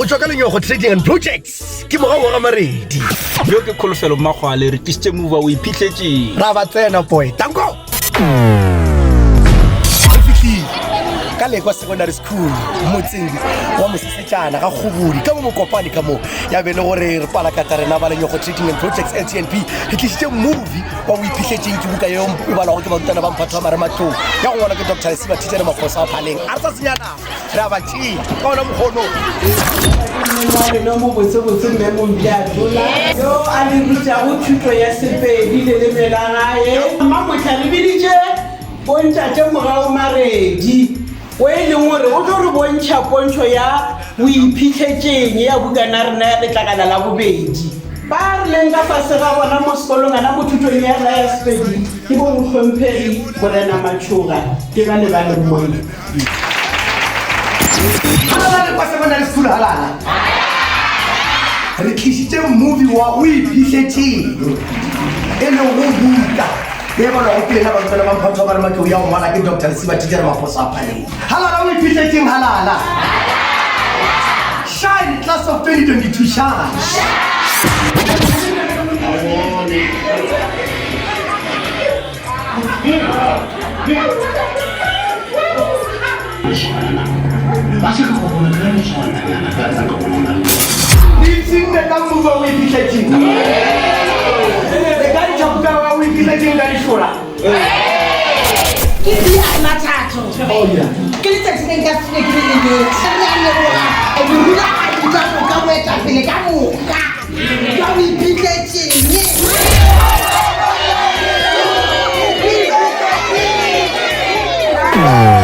go tswa ka Lekwa Trading and Projects ke morago ga maredi yo ke kholofelo mmagwale re tlisitse move o iphihletseng ra ba tsena boy tango ka Lekwa Secondary School motseng wa mosesetsana ga gobodi ka mo kopane ka mo ya be le gore re pala ka tsarena ba Lekwa Trading and Projects LTNP re tlisitse movie wa o iphihletseng ke buka yo ba la go ke ba rutana ba mphatho mara matlo ya go ngwana ke Dr. Siba teacher mafosa a phaleng a tsa senyana ra ba tshi ka ona mogono no mo botse mme mo mpiatola yo a le rutsa go thuto ya sepedi le lemelagae mama motlha le biditse bontsha morao maredi o e leng gore o tlo re bontšha pontsho ya o iphihletseng ya bukana rena ya letlakala la bobedi ba re leng ka fase ga bona mo sekolong ana mo thutong ya ya sepedi ke bo motlhomphegi borena matshoga ke ba le ba le mmone Lekwa Secondary School halala re tlisitse movie wa o iphihletseng e le go buka ke bona go pele na ba tsena ba mphatho ba re matlo ya go ngwana ke Dr. Siba teacher mafosa a phaleng halala o iphihletseng halala shine class of 2022 shine Ditsing de ka move o iphihletseng le ka dithabuka wa o iphihletseng ka disola ke dia mathatho ke le tsatsi le nka tsile ke le le tsana le bona e bula a ditla go ka weta pele ka moka ka o iphihletseng Oh